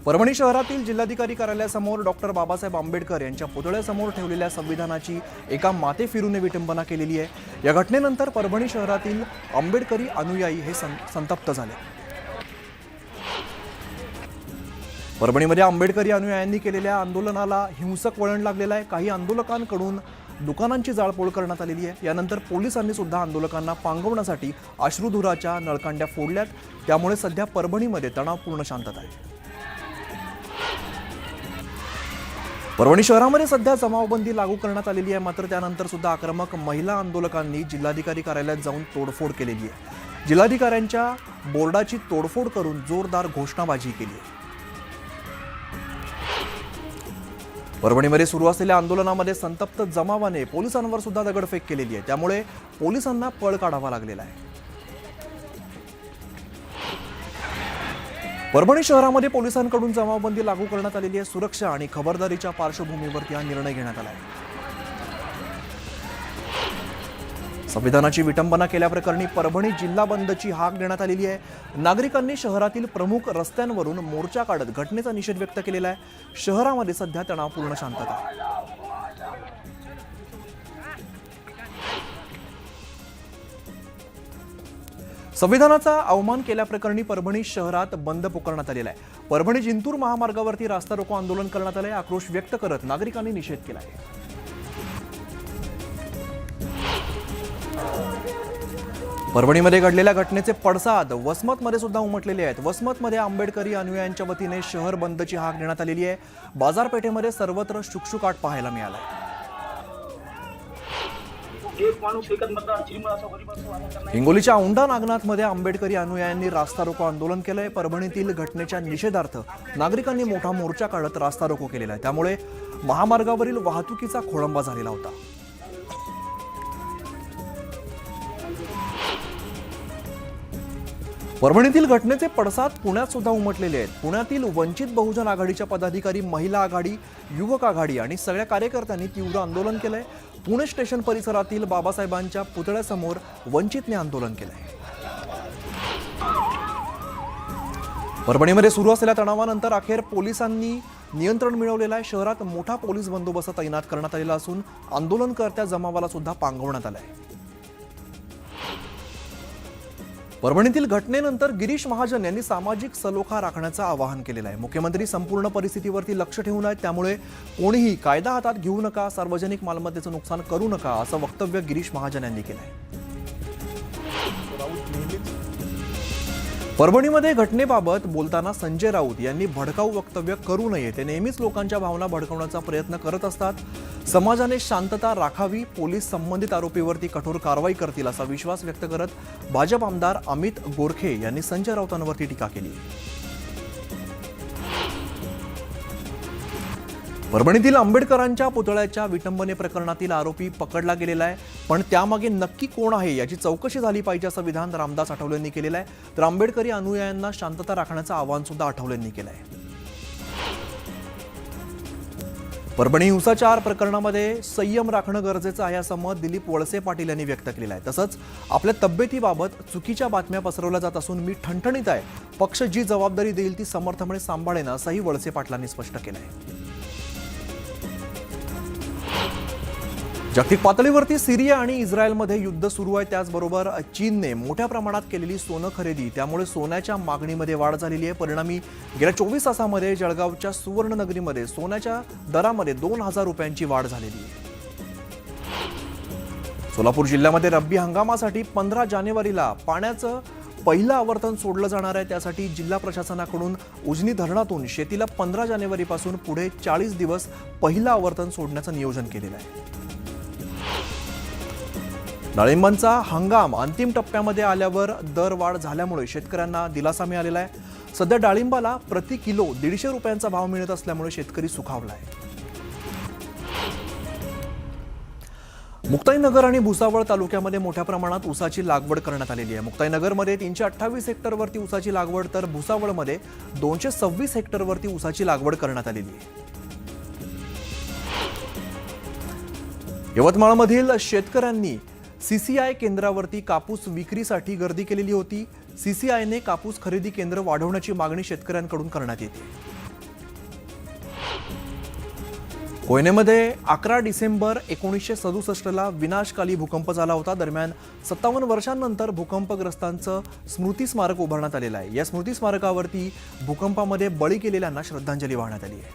परभणी शहरातील जिल्हाधिकारी कार्यालयासमोर डॉक्टर बाबासाहेब आंबेडकर यांच्या पुतळ्यासमोर ठेवलेल्या संविधानाची एका माते फिरूने विटंबना केलेली आहे। या घटनेनंतर परभणी शहरातील आंबेडकरी अनुयायी हे संतप्त झाले। परभणीमध्ये आंबेडकरी अनुयायांनी केलेल्या आंदोलनाला हिंसक वळण लागलेलं आहे। काही आंदोलकांकडून दुकानांची जाळपोळ करण्यात आलेली आहे। यानंतर पोलिसांनी सुद्धा आंदोलकांना पांगवण्यासाठी अश्रुधुराच्या नळकांड्या फोडल्यात। त्यामुळे सध्या परभणीमध्ये तणावपूर्ण शांतता आहे। परभणी शहरामध्ये सध्या जमावबंदी लागू करण्यात आलेली आहे। मात्र त्यानंतर सुद्धा आक्रमक महिला आंदोलकांनी जिल्हाधिकारी कार्यालयात जाऊन तोडफोड केलेली आहे। जिल्हाधिकाऱ्यांच्या बोर्डाची तोडफोड करून जोरदार घोषणाबाजी केली आहे। परभणीमध्ये सुरू असलेल्या आंदोलनामध्ये संतप्त जमावाने पोलिसांवर सुद्धा दगडफेक केलेली आहे। त्यामुळे पोलिसांना पळ काढावा लागलेला आहे। परभणी शहरामध्ये पोलिसांकडून जमावबंदी लागू करण्यात आलेली आहे। सुरक्षा आणि खबरदारीच्या पार्श्वभूमीवर हा निर्णय घेण्यात आला आहे। संविधानाची विटंबना केल्याप्रकरणी परभणी जिल्हा बंदची हाक देण्यात आलेली आहे। नागरिकांनी शहरातील प्रमुख रस्त्यांवरून मोर्चा काढत घटनेचा निषेध व्यक्त केलेला आहे। शहरामध्ये सध्या तणावपूर्ण शांतता आहे। संविधानाचा अवमान केल्याप्रकरणी परभणी शहरात बंद पुकारण्यात आलेला आहे। परभणी जिंतूर महामार्गावरती रास्ता रोको आंदोलन करण्यात आले। आक्रोश व्यक्त करत नागरिकांनी निषेध केला आहे। परभणीमध्ये घडलेल्या घटनेचे पडसाद वसमतमध्ये सुद्धा उमटलेले आहेत। वसमतमध्ये आंबेडकरी अनुयायांच्या वतीने शहर बंदची हाक देण्यात आलेली आहे। बाजारपेठेमध्ये सर्वत्र शुकशुकाट पाहायला मिळाला आहे। हिंगोलीच्या औंढा नागनाथमध्ये आंबेडकरी अनुयायांनी रास्ता रोको आंदोलन केलंय। परभणीतील घटनेच्या निषेधार्थ नागरिकांनी मोठा मोर्चा काढत रास्ता रोको केलेला आहे। त्यामुळे महामार्गावरील वाहतुकीचा खोळंबा झालेला होता। परभणीतील घटनेचे पडसाद पुण्यात सुद्धा उमटलेले आहेत। पुण्यातील वंचित बहुजन आघाडीच्या पदाधिकारी, महिला आघाडी, युवक आघाडी आणि सगळ्या कार्यकर्त्यांनी तीव्र आंदोलन केलंय। पुणे स्टेशन परिसरातील बाबासाहेबांच्या पुतळ्यासमोर वंचितने आंदोलन केलंय। परभणीमध्ये सुरू असलेल्या तणावानंतर अखेर पोलिसांनी नियंत्रण मिळवलेलं आहे। शहरात मोठा पोलीस बंदोबस्त तैनात करण्यात आलेला असून आंदोलनकर्त्या जमावाला सुद्धा पांगवण्यात आलंय। परभणीतील घटनेनंतर गिरीश महाजन यांनी सामाजिक सलोखा राखण्याचं आवाहन केलेलं आहे। मुख्यमंत्री संपूर्ण परिस्थितीवरती लक्ष ठेवून आहेत। त्यामुळे कोणीही कायदा हातात घेऊ नका, सार्वजनिक मालमत्तेचं नुकसान करू नका असं वक्तव्य गिरीश महाजन यांनी केलं आहे। परभणीमध्ये घटनेबाबत बोलताना संजय राऊत यांनी भडकाऊ वक्तव्य करू नये। ते नेहमीच लोकांच्या भावना भडकवण्याचा प्रयत्न करत असतात। समाजाने शांतता राखावी, पोलीस संबंधित आरोपीवरती कठोर कारवाई करतील असा विश्वास व्यक्त करत भाजप आमदार अमित गोरखे यांनी संजय राऊतांवरती टीका केली। परभणीतील आंबेडकरांच्या पुतळ्याच्या विटंबने प्रकरणातील आरोपी पकडला गेलेला आहे। पण त्यामागे नक्की कोण आहे याची चौकशी झाली पाहिजे असं विधान रामदास आठवलेंनी केलेलं आहे। तर आंबेडकरी अनुयायांना शांतता राखण्याचं आवाहन सुद्धा आठवलेंनी केलं आहे। परभणी हिंसाचार प्रकरणामध्ये संयम राखणं गरजेचं आहे असं मत दिलीप वळसे पाटील यांनी व्यक्त केलेलं आहे। तसंच आपल्या तब्येतीबाबत चुकीच्या बातम्या पसरवल्या जात असून मी ठणठणीत आहे, पक्ष जी जबाबदारी देईल ती समर्थपणे सांभाळेन असंही वळसे पाटलांनी स्पष्ट केलं आहे। जागतिक पातळीवरती सिरिया आणि इस्रायलमध्ये युद्ध सुरू आहे। त्याचबरोबर चीनने मोठ्या प्रमाणात केलेली सोनं खरेदी, त्यामुळे सोन्याच्या मागणीमध्ये वाढ झालेली आहे। परिणामी गेल्या 24 तासामध्ये जळगावच्या सुवर्णनगरीमध्ये सोन्याच्या दरामध्ये 2000 रुपयांची वाढ झालेली आहे। सोलापूर जिल्ह्यामध्ये रब्बी हंगामासाठी 15 जानेवारीला पाण्याचं पहिलं आवर्तन सोडलं जाणार आहे। त्यासाठी जिल्हा प्रशासनाकडून उजनी धरणातून शेतीला 15 जानेवारीपासून पुढे 40 दिवस पहिलं आवर्तन सोडण्याचं नियोजन केलेलं आहे। डाळिंबांचा हंगाम अंतिम टप्प्यामध्ये आल्यावर दरवाढ झाल्यामुळे शेतकऱ्यांना दिलासा मिळालेला आहे। सध्या डाळिंबाला प्रति किलो 150 रुपयांचा भाव मिळत असल्यामुळे शेतकरी सुखावला आहे। मुक्ताईनगर आणि भुसावळ तालुक्यामध्ये मोठ्या प्रमाणात ऊसाची लागवड करण्यात आलेली आहे। मुक्ताईनगरमध्ये 328 हेक्टरवरती ऊसाची लागवड तर भुसावळमध्ये 226 हेक्टरवरती ऊसाची लागवड करण्यात आलेली आहे। यवतमाळमधील शेतकऱ्यांनी सीसीआय केंद्रावरती कापूस विक्रीसाठी गर्दी केलेली होती। सीसीआयने कापूस खरेदी केंद्र वाढवण्याची मागणी शेतकऱ्यांकडून करण्यात येते। कोयनेमध्ये 11 डिसेंबर 1967ला विनाशकाली भूकंप झाला होता. दरम्यान 57 वर्षांनंतर भूकंपग्रस्तांचं स्मृती स्मारक उभारण्यात आलेलं आहे. या स्मृती स्मारकावरती भूकंपामध्ये बळी गेलेल्यांना श्रद्धांजली वाहण्यात आली आहे.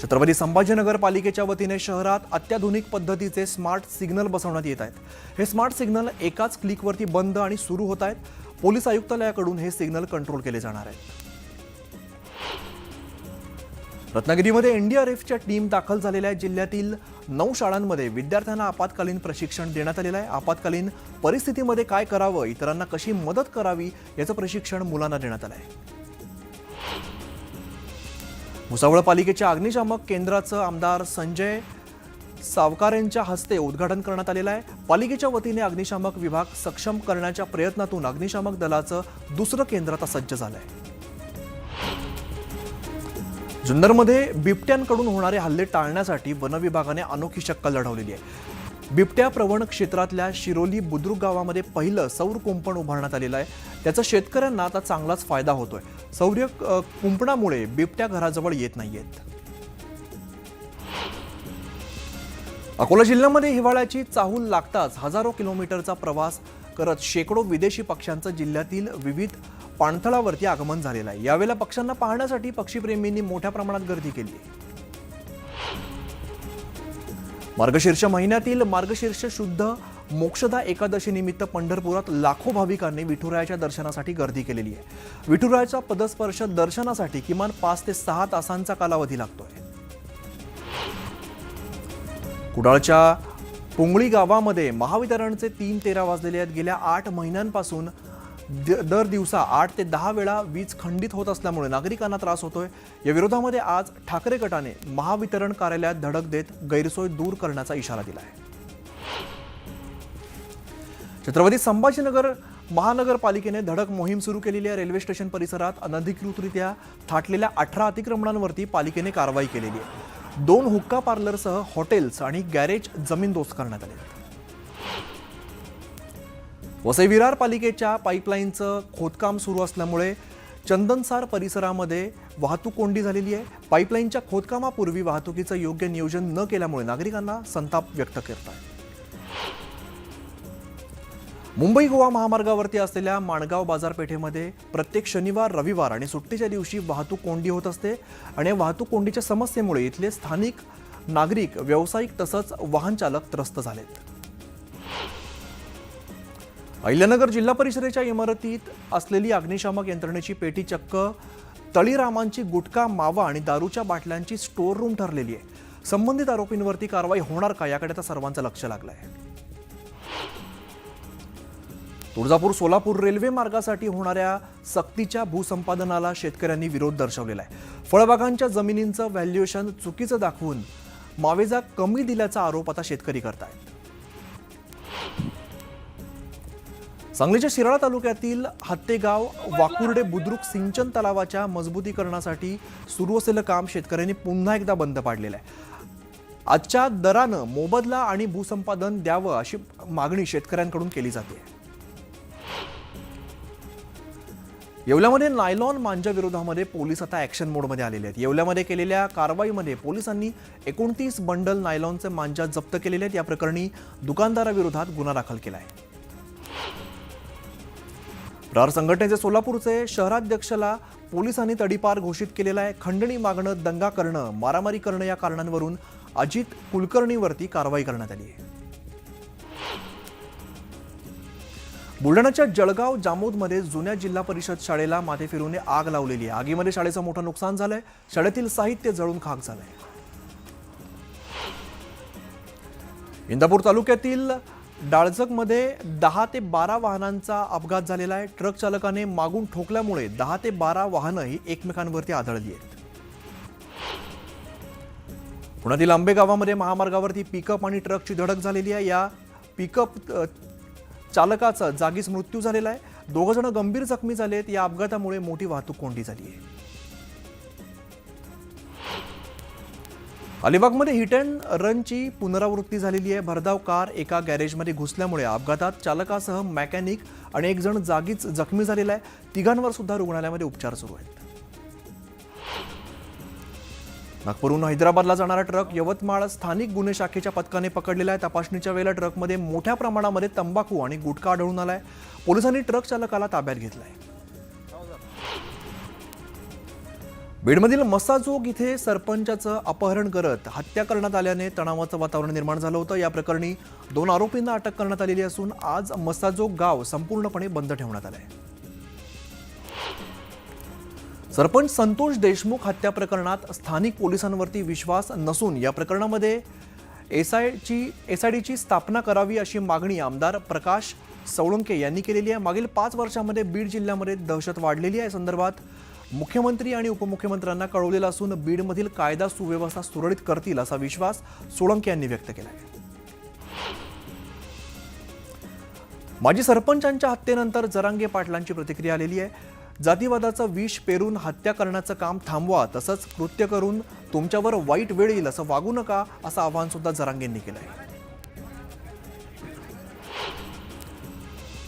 छत्रपती संभाजीनगर पालिकेच्या वतीने शहरात अत्याधुनिक पद्धतीचे स्मार्ट सिग्नल बसवण्यात येत आहेत. हे स्मार्ट सिग्नल एकाच क्लिकवरती बंद आणि सुरू होत आहेत. पोलीस आयुक्तालयाकडून हे सिग्नल कंट्रोल केले जाणार आहेत. रत्नागिरीमध्ये एनडीआरएफच्या टीम दाखल झालेल्या जिल्ह्यातील 9 शाळांमध्ये विद्यार्थ्यांना आपत्कालीन प्रशिक्षण देण्यात आलेलं आहे. आपत्कालीन परिस्थितीमध्ये काय करावं, इतरांना कशी मदत करावी याचं प्रशिक्षण मुलांना देण्यात आलं आहे. भुसावळ पालिकेच्या अग्निशामक केंद्राचं आमदार संजय सावकारेंच्या हस्ते उद्घाटन करण्यात आलेलं आहे. पालिकेच्या वतीने अग्निशामक विभाग सक्षम करण्याच्या प्रयत्नातून अग्निशामक दलाचं दुसरं केंद्र आता सज्ज झालं आहे. जुन्नरमध्ये बिबट्यांकडून होणारे हल्ले टाळण्यासाठी वनविभागाने अनोखी शक्कल लढवलेली आहे. बिबट्या प्रवण क्षेत्रातल्या शिरोली बुद्रुक गावामध्ये पहिलं सौर कुंपण उभारण्यात आलेलं आहे. त्याचा शेतकऱ्यांना आता चांगलाच फायदा होतोय. सौर कुंपणामुळे बिबट्या घराजवळ येत नाहीयेत. अकोला जिल्ह्यामध्ये हिवाळ्याची चाहूल लागताच हजारो किलोमीटरचा प्रवास करत शेकडो विदेशी पक्ष्यांचं जिल्ह्यातील विविध पाणथळावरती आगमन झालेलं आहे. यावेळेला पक्ष्यांना पाहण्यासाठी पक्षीप्रेमींनी मोठ्या प्रमाणात गर्दी केली आहे. मार्गशीर्ष महिन्यातील मार्गशीर्ष शुद्ध मोक्षदा एकादशी निमित्त पंढरपुरात लाखो भाविकांनी विठुरायाच्या दर्शनासाठी गर्दी केलेली आहे. विठुरायाचा पदस्पर्श दर्शनासाठी किमान 5 ते 6 तासांचा कालावधी लागतोय. कुडाळच्या पुंगळी गावामध्ये महावितरणचे 3:13 वाजलेले आहेत. गेल्या 8 महिन्यांपासून दर दिवसा 8 ते 10 वेळा वीज खंडित होत असल्यामुळे नागरिकांना त्रास होतोय. या विरोधामध्ये आज ठाकरे गटाने महावितरण कार्यालयात धडक देत गैरसोय दूर करण्याचा इशारा दिला आहे. छत्रपती संभाजीनगर महानगरपालिकेने धडक मोहीम सुरू केलेली आहे. रेल्वे स्टेशन परिसरात अनधिकृतरित्या थाटलेल्या 18 अतिक्रमणांवरती पालिकेने कारवाई केलेली आहे. 2 हुक्का पार्लरसह हॉटेल्स आणि गॅरेज जमीनदोस्त करण्यात आले. वसई विरार पालिकेच्या पाईपलाईनचं खोदकाम सुरू असल्यामुळे चंदनसार परिसरामध्ये वाहतूक कोंडी झालेली आहे. पाईपलाईनच्या खोदकामापूर्वी वाहतुकीचं योग्य नियोजन न केल्यामुळे नागरिकांना संताप व्यक्त करत आहेत. मुंबई गोवा महामार्गावरती असलेल्या माणगाव बाजारपेठेमध्ये प्रत्येक शनिवार, रविवार आणि सुट्टीच्या दिवशी वाहतूक कोंडी होत असते आणि वाहतूक कोंडीच्या समस्येमुळे इथले स्थानिक नागरिक, व्यावसायिक तसंच वाहन चालक त्रस्त झालेत. अहिल्यानगर जिल्हा परिषदेच्या इमारतीत असलेली अग्निशामक यंत्रणेची पेटी चक्क तळीरामांची गुटखा, मावा आणि दारूच्या बाटल्यांची स्टोअर रूम ठरलेली आहे. संबंधित आरोपींवरती कारवाई होणार का याकडे आता सर्वांचं लक्ष लागलं आहे. तुळजापूर सोलापूर रेल्वे मार्गासाठी होणाऱ्या सक्तीच्या भूसंपादनाला शेतकऱ्यांनी विरोध दर्शवलेला आहे. फळबागांच्या जमिनींचं व्हॅल्युएशन चुकीचं दाखवून मावेजा कमी दिल्याचा आरोप आता शेतकरी करतायत. सांगलीच्या शिराळा तालुक्यातील हत्तेगाव वाकुर्डे बुद्रुक सिंचन तलावाच्या मजबूतीकरणासाठी सुरू असलेलं काम शेतकऱ्यांनी पुन्हा एकदा बंद पाडलेलं आहे. आजच्या दरानं मोबदला आणि भूसंपादन द्यावं अशी मागणी शेतकऱ्यांकडून केली जाते. येवल्यामध्ये नायलॉन मांजा विरोधामध्ये पोलीस आता ॲक्शन मोडमध्ये आलेले आहेत. येवल्यामध्ये केलेल्या कारवाईमध्ये पोलिसांनी 29 बंडल नायलॉनचे मांजा जप्त केलेले आहेत. या प्रकरणी दुकानदाराविरोधात गुन्हा दाखल केला आहे. प्रहार संघटनेचे सोलापूरचे शहराध्यक्षला पोलिसांनी तडीपार घोषित केलेला आहे. खंडणी मागणं, दंगा करणं, मारामारी करणं या कारणांवरून अजित कुलकर्णीवरती कारवाई करण्यात आली आहे. बुलढाण्याच्या जळगाव जामोदमध्ये जुन्या जिल्हा परिषद शाळेला माथे फिरूने आग लावलेली आहे. आगीमध्ये शाळेचं मोठं नुकसान झालंय. शाळेतील साहित्य जळून खाक झालंय. इंदापूर तालुक्यातील डाळजगमध्ये 10 ते 12 वाहनांचा अपघात झालेला आहे. ट्रक चालकाने मागून ठोकल्यामुळे 10 ते 12 वाहनं ही एकमेकांवरती आदळली आहेत. पुण्यातील आंबे गावामध्ये महामार्गावरती पिकअप आणि ट्रकची धडक झालेली आहे. या पिकअप चालकाचा जागीच मृत्यू झालेला आहे. 2 जण गंभीर जखमी झालेत. या अपघातामुळे मोठी वाहतूक कोंडी झाली आहे. अलिबागमध्ये हिट अँड रनची पुनरावृत्ती झालेली आहे. भरधाव कार एका गॅरेजमध्ये घुसल्यामुळे अपघातात चालकासह मेकॅनिक आणि 1 जण जागीच जखमी झालेला आहे. 3घांवर सुद्धा रुग्णालयामध्ये उपचार सुरू आहेत. नागपूरहून हैदराबादला जाणारा ट्रक यवतमाळ स्थानिक गुन्हे शाखेच्या पथकाने पकडलेला आहे। तपासणीच्या वेळेला ट्रकमध्ये मोठ्या प्रमाणामध्ये तंबाखू आणि गुटखा आढळून आलाय। पोलिसांनी ट्रक चालकाला ताब्यात घेतलाय। बीडमधील मस्साजोग इथे सरपंचाचं अपहरण करत हत्या करण्यात आल्याने तणावाचं वातावरण निर्माण झालं होतं। या प्रकरणी 2 आरोपींना अटक करण्यात आलेली असून आज मस्साजोग गाव संपूर्णपणे बंद ठेवण्यात आलंय। सरपंच संतोष देशमुख हत्या प्रकरणात स्थानिक पोलिसांवरती विश्वास नसून या प्रकरणामध्ये एसआयडीची स्थापना करावी अशी मागणी आमदार प्रकाश सोळंके यांनी केलेली आहे। मागील 5 वर्षांमध्ये बीड जिल्ह्यामध्ये दहशत वाढलेली आहे। संदर्भात मुख्यमंत्री आणि उपमुख्यमंत्र्यांना कळवलेलं असून बीडमधील कायदा सुव्यवस्था सुरळीत करतील असा विश्वास सोळंके यांनी व्यक्त केला आहे। माजी सरपंचांच्या हत्येनंतर जरांगे पाटलांची प्रतिक्रिया आलेली आहे। जातीवादाचं विष पेरून हत्या करण्याचं काम थांबवा, तसंच कृत्य करून तुमच्यावर वाईट वेळ येईल असं वागू नका असं आवाहन सुद्धा जरांगेंनी केलं आहे।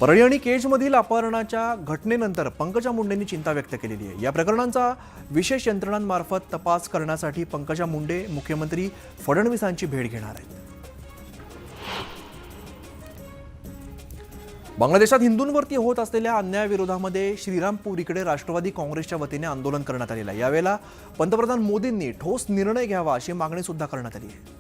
परळी आणि केजमधील अपहरणाच्या घटनेनंतर पंकजा मुंडेंनी चिंता व्यक्त केलेली आहे। या प्रकरणांचा विशेष यंत्रणांमार्फत तपास करण्यासाठी पंकजा मुंडे मुख्यमंत्री फडणवीसांची भेट घेणार आहेत। बांगलादेशात हिंदूंवरती होत असलेल्या अन्यायाविरोधामध्ये श्रीरामपूर इकडे राष्ट्रवादी काँग्रेसच्या वतीने आंदोलन करण्यात आलेलं आहे। यावेळेला पंतप्रधान मोदींनी ठोस निर्णय घ्यावा अशी मागणी सुद्धा करण्यात आली आहे।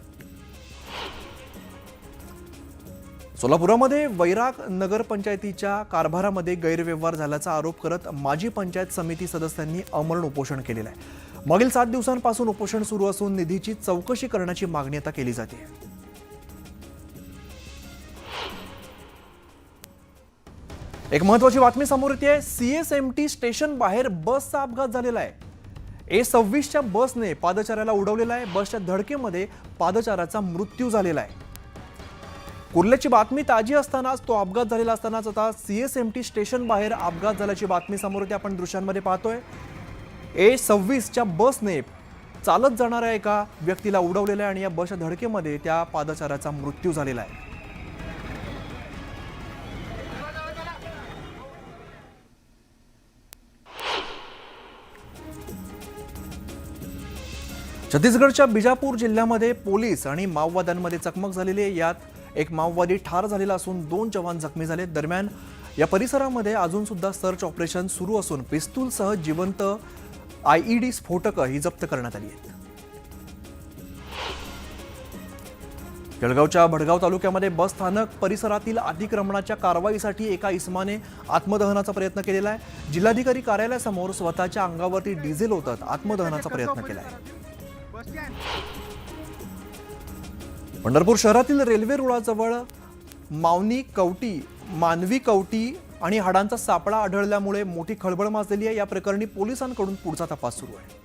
सोलापुरामध्ये वैराग नगरपंचायतीच्या कारभारामध्ये गैरव्यवहार झाल्याचा आरोप करत माजी पंचायत समिती सदस्यांनी आमरण उपोषण केलेलं आहे। मागील 7 दिवसांपासून उपोषण सुरू असून निधीची चौकशी करण्याची मागणी आता केली जाते। एक महत्त्वाची बातमी समोर येते आहे। CSMT स्टेशन बाहेर बसचा अपघात झालेला आहे। A26च्या बसने पादचाऱ्याला उडवलेला आहे। बसच्या धडकेमध्ये पादचाऱ्याचा मृत्यू झालेला आहे। कुर्ल्याची बातमी ताजी असतानाच तो अपघात झालेला असतानाच आता CSMT स्टेशन बाहेर अपघात झाल्याची बातमी समोर येते। आपण दृश्यांमध्ये पाहतोय A26च्या बसने चालत जाणाऱ्या एका व्यक्तीला उडवलेला आहे आणि या बसच्या धडकेमध्ये त्या पादचाऱ्याचा मृत्यू झालेला आहे। छत्तीसगडच्या बिजापूर जिल्ह्यामध्ये पोलीस आणि माओवाद्यांमध्ये चकमक झालेली आहे। यात एक माओवादी ठार झालेला असून 2 जवान जखमी झाले। दरम्यान या परिसरामध्ये अजून सुद्धा सर्च ऑपरेशन सुरू असून पिस्तूलसह जिवंत IED स्फोटकं ही जप्त करण्यात आली आहेत। जळगावच्या भडगाव तालुक्यामध्ये बस स्थानक परिसरातील अतिक्रमणाच्या कारवाईसाठी एका इसमाने आत्मदहनाचा प्रयत्न केलेला आहे। जिल्हाधिकारी कार्यालयासमोर स्वतःच्या अंगावरती डिझेल ओतत आत्मदहनाचा प्रयत्न केला आहे। पंढरपूर शहरातील रेल्वे रुळाजवळ मानवी कवटी आणि हाडांचा सापळा आढळल्यामुळे मोठी खळबळ माजलेली आहे। या प्रकरणी पोलिसांकडून पुढचा तपास सुरू आहे।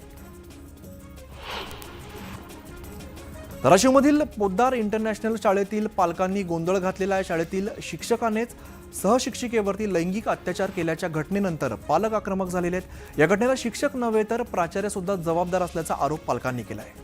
धाराशिवमधील पोद्दार इंटरनॅशनल शाळेतील पालकांनी गोंधळ घातलेला आहे। शाळेतील शिक्षकानेच सहशिक्षिकेवरती लैंगिक अत्याचार केल्याच्या घटनेनंतर पालक आक्रमक झालेले आहेत। या घटनेला शिक्षक नव्हे तर प्राचार्य सुद्धा जबाबदार असल्याचा आरोप पालकांनी केला आहे।